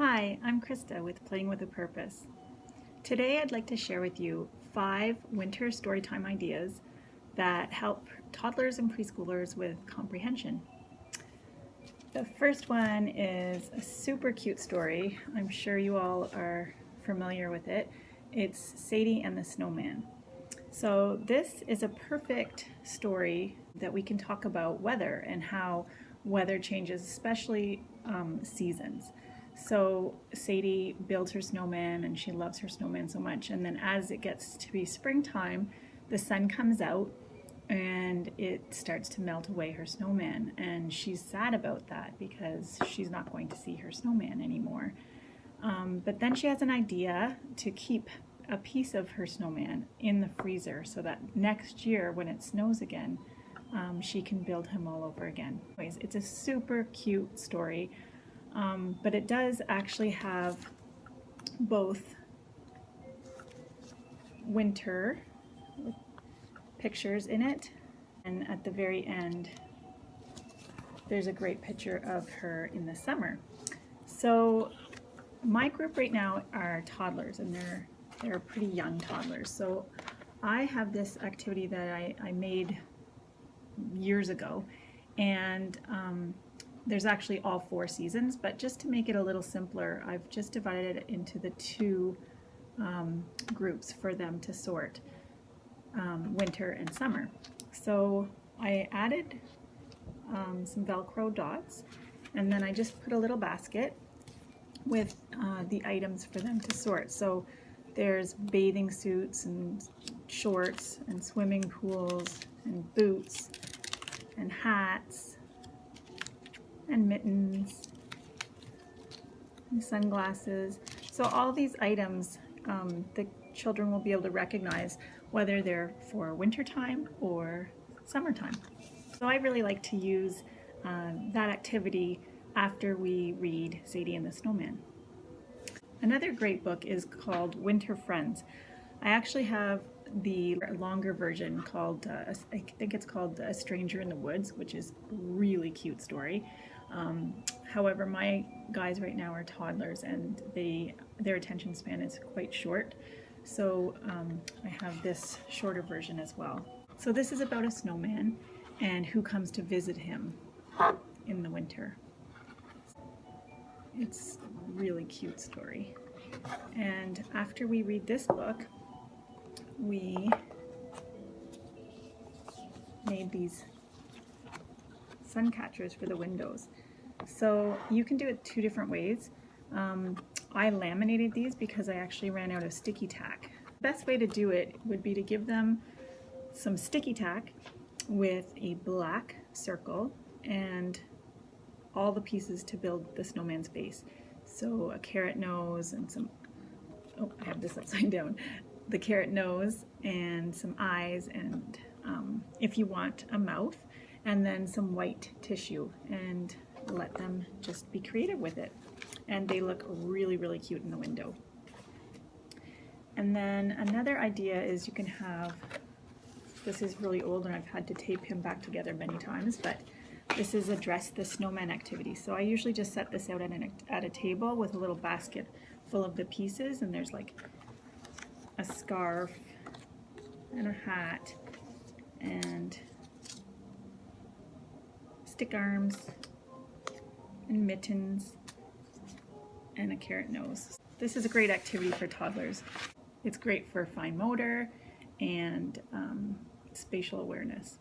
Hi, I'm Krista with Playing with a Purpose. Today I'd like to share with you 5 winter storytime ideas that help toddlers and preschoolers with comprehension. The first one is a super cute story. I'm sure you all are familiar with it. It's Sadie and the Snowman. So this is a perfect story that we can talk about weather and how weather changes, especially seasons. So Sadie builds her snowman and she loves her snowman so much. And then as it gets to be springtime, the sun comes out and it starts to melt away her snowman. And she's sad about that because she's not going to see her snowman anymore. But then she has an idea to keep a piece of her snowman in the freezer so that next year when it snows again, she can build him all over again. Anyways, it's a super cute story, but it does actually have both winter pictures in it, and at the very end there's a great picture of her in the summer. So my group right now are toddlers, and they're pretty young toddlers. So I have this activity that I made years ago, and there's actually all 4 seasons, but just to make it a little simpler, I've just divided it into the 2 groups for them to sort, winter and summer. So I added some Velcro dots, and then I just put a little basket with the items for them to sort. So there's bathing suits and shorts and swimming pools and boots and hats and mittens and sunglasses. So all these items the children will be able to recognize whether they're for wintertime or summertime. So I really like to use that activity after we read Sadie and the Snowman. Another great book is called Winter Friends. I actually have the longer version called, I think it's called A Stranger in the Woods, which is a really cute story. However, my guys right now are toddlers and their attention span is quite short. So I have this shorter version as well. So this is about a snowman and who comes to visit him in the winter. It's a really cute story. And after we read this book, we made these sun catchers for the windows. So you can do it 2 different ways. I laminated these because I actually ran out of sticky tack. The best way to do it would be to give them some sticky tack with a black circle and all the pieces to build the snowman's face. So a carrot nose and some, oh, I have this upside down, the carrot nose and some eyes, and if you want, a mouth, and then some white tissue, and let them just be creative with it. And they look really, really cute in the window. And then another idea is you can have, this is really old and I've had to tape him back together many times, but this is a Dress the Snowman activity. So I usually just set this out at a table with a little basket full of the pieces, and there's like a scarf and a hat and stick arms and mittens and a carrot nose. This is a great activity for toddlers. It's great for fine motor and spatial awareness.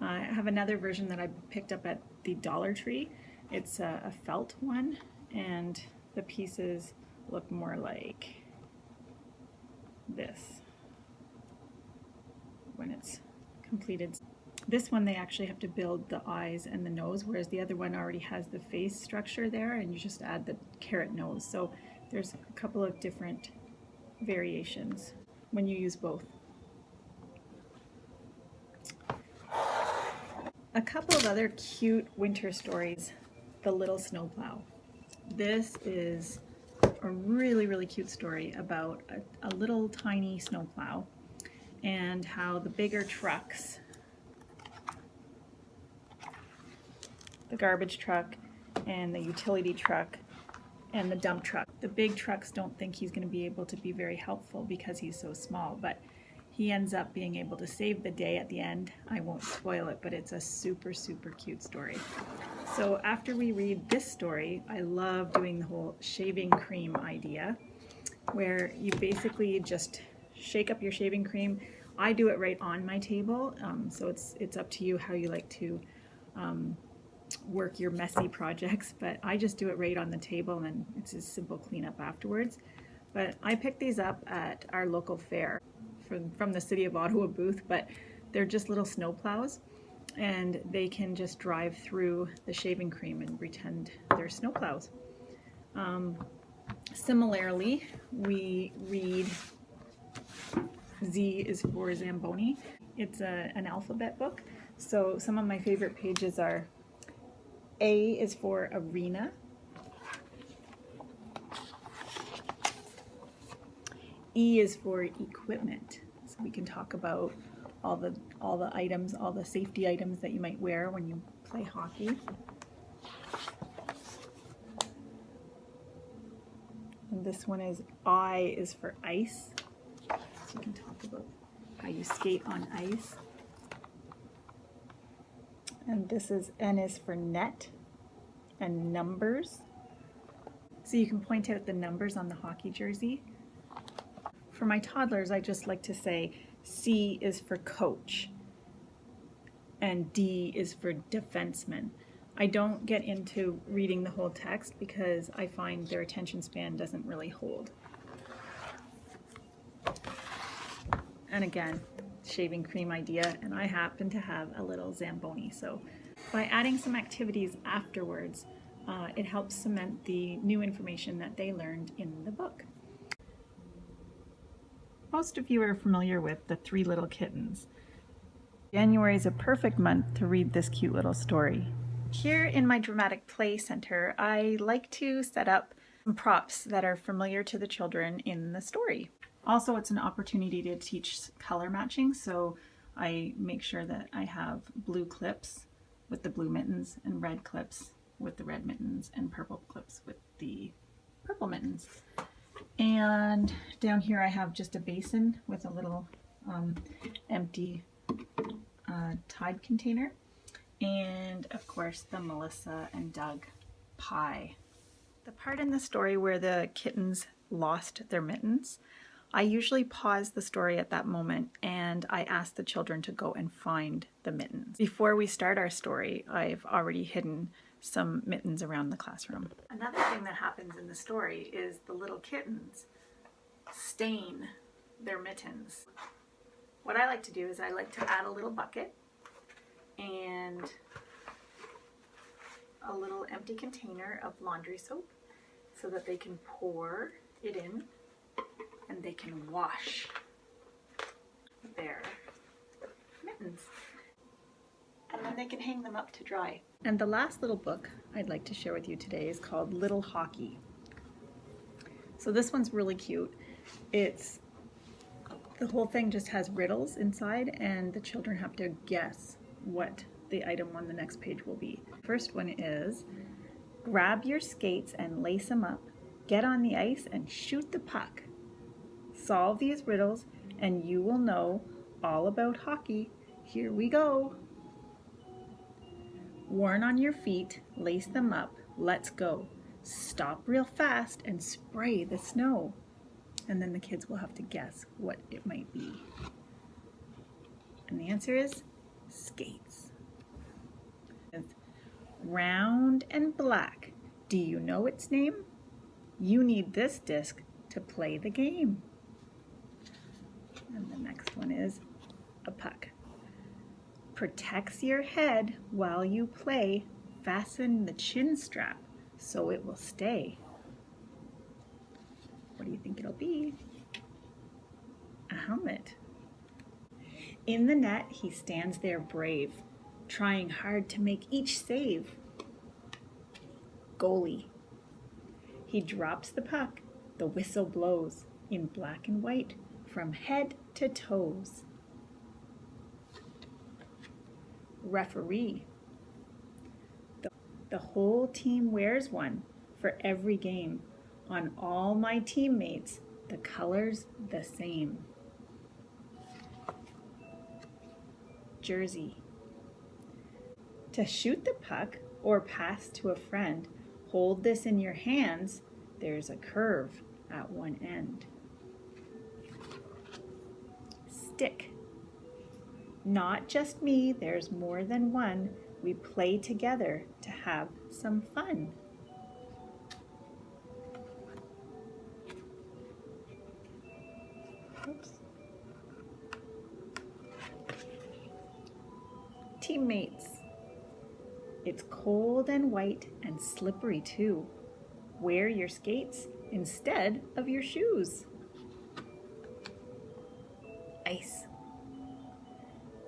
I have another version that I picked up at the Dollar Tree. It's a felt one, and the pieces look more like this when it's completed. This one they actually have to build the eyes and the nose, whereas the other one already has the face structure there and you just add the carrot nose. So there's a couple of different variations when you use both. A couple of other cute winter stories. The Little Snowplow. This is a really, really cute story about a little tiny snowplow and how the bigger trucks, the garbage truck and the utility truck, and the dump truck. The big trucks don't think he's going to be able to be very helpful because he's so small, but he ends up being able to save the day at the end. I won't spoil it, but it's a super, super cute story. So after we read this story, I love doing the whole shaving cream idea, where you basically just shake up your shaving cream. I do it right on my table, so it's up to you how you like to work your messy projects, but I just do it right on the table and then it's a simple cleanup afterwards. But I picked these up at our local fair from the City of Ottawa booth, but they're just little snow plows and they can just drive through the shaving cream and pretend they're snow plows. Similarly, we read Z is for Zamboni. It's an alphabet book, so some of my favorite pages are A is for arena, E is for equipment, so we can talk about all the items, all the safety items that you might wear when you play hockey. And this one is I is for ice, so you can talk about how you skate on ice. And this is N is for net and numbers. So you can point out the numbers on the hockey jersey. For my toddlers, I just like to say C is for coach and D is for defenseman. I don't get into reading the whole text because I find their attention span doesn't really hold. And again, shaving cream idea, and I happen to have a little Zamboni. So by adding some activities afterwards, it helps cement the new information that they learned in the book. Most of you are familiar with The Three Little Kittens. January is a perfect month to read this cute little story. Here in my Dramatic Play Center, I like to set up some props that are familiar to the children in the story. Also, it's an opportunity to teach color matching, so I make sure that I have blue clips with the blue mittens and red clips with the red mittens and purple clips with the purple mittens. And down here I have just a basin with a little empty Tide container, and of course the Melissa and Doug pie. The part in the story where the kittens lost their mittens, I usually pause the story at that moment and I ask the children to go and find the mittens. Before we start our story, I've already hidden some mittens around the classroom. Another thing that happens in the story is the little kittens stain their mittens. What I like to do is I like to add a little bucket and a little empty container of laundry soap so that they can pour it in and they can wash their mittens. And then they can hang them up to dry. And the last little book I'd like to share with you today is called Little Hockey. So this one's really cute. The whole thing just has riddles inside and the children have to guess what the item on the next page will be. First one is, grab your skates and lace them up, get on the ice and shoot the puck. Solve these riddles and you will know all about hockey. Here we go. Worn on your feet, lace them up, let's go. Stop real fast and spray the snow. And then the kids will have to guess what it might be. And the answer is skates. It's round and black. Do you know its name? You need this disc to play the game. And the next one is a puck. Protects your head while you play. Fasten the chin strap so it will stay. What do you think it'll be? A helmet. In the net, he stands there brave, trying hard to make each save. Goalie. He drops the puck, the whistle blows, in black and white, from head to toes. Referee. The whole team wears one, for every game. On all my teammates, the colors the same. Jersey. To shoot the puck or pass to a friend, hold this in your hands. There's a curve at one end. Stick. Not just me, there's more than one. We play together to have some fun. Oops. Teammates. It's cold and white and slippery too. Wear your skates instead of your shoes. Ice.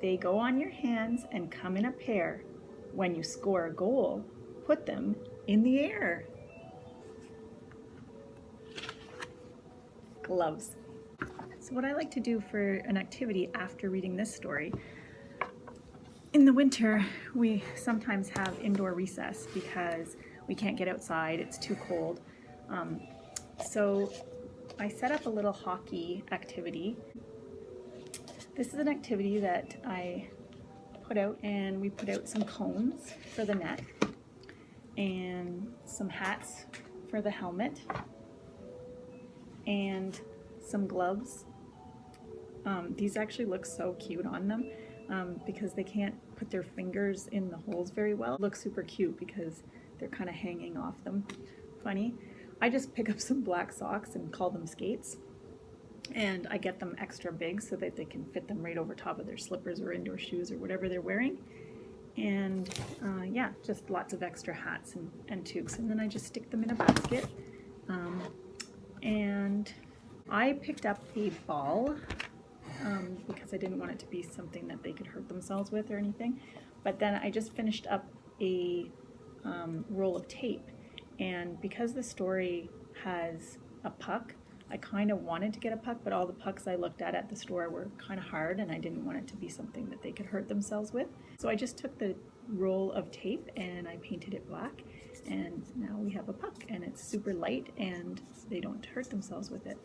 They go on your hands and come in a pair. When you score a goal, put them in the air. Gloves. So what I like to do for an activity after reading this story, in the winter, we sometimes have indoor recess because we can't get outside, it's too cold. So I set up a little hockey activity. This is an activity that I put out, and we put out some cones for the net and some hats for the helmet and some gloves. These actually look so cute on them because they can't put their fingers in the holes very well. It looks super cute because they're kind of hanging off them. Funny. I just pick up some black socks and call them skates. And I get them extra big so that they can fit them right over top of their slippers or indoor shoes or whatever they're wearing. And yeah, just lots of extra hats and toques. And then I just stick them in a basket. And I picked up a ball because I didn't want it to be something that they could hurt themselves with or anything. But then I just finished up a roll of tape. And because the story has a puck, I kind of wanted to get a puck, but all the pucks I looked at the store were kind of hard, and I didn't want it to be something that they could hurt themselves with. So I just took the roll of tape and I painted it black, and now we have a puck, and it's super light and they don't hurt themselves with it.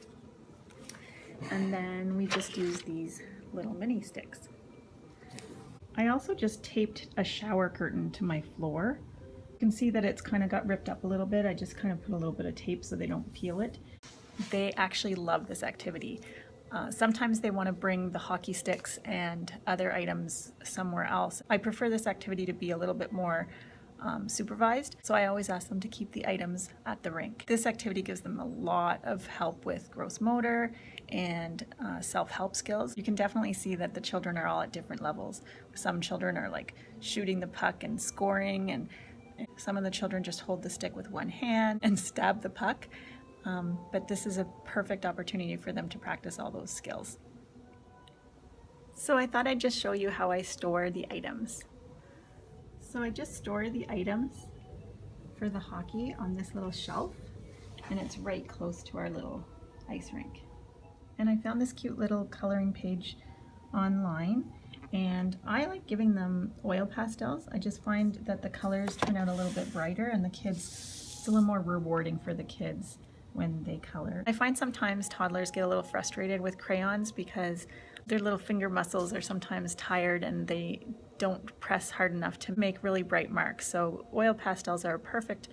And then we just use these little mini sticks. I also just taped a shower curtain to my floor. You can see that it's kind of got ripped up a little bit. I just kind of put a little bit of tape so they don't peel it. They actually love this activity. Sometimes they want to bring the hockey sticks and other items somewhere else. I prefer this activity to be a little bit more supervised, so I always ask them to keep the items at the rink. This activity gives them a lot of help with gross motor and self-help skills. You can definitely see that the children are all at different levels. Some children are like shooting the puck and scoring, and some of the children just hold the stick with one hand and stab the puck. But this is a perfect opportunity for them to practice all those skills. So I thought I'd just show you how I store the items. So I just store the items for the hockey on this little shelf, and it's right close to our little ice rink. And I found this cute little coloring page online, and I like giving them oil pastels. I just find that the colors turn out a little bit brighter, and it's a little more rewarding for the kids when they color. I find sometimes toddlers get a little frustrated with crayons because their little finger muscles are sometimes tired and they don't press hard enough to make really bright marks. So oil pastels are a perfect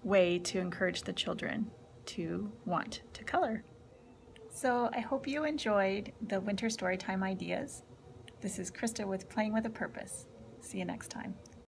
way to encourage the children to want to color. So I hope you enjoyed the winter storytime ideas. This is Krista with Playing with a Purpose. See you next time.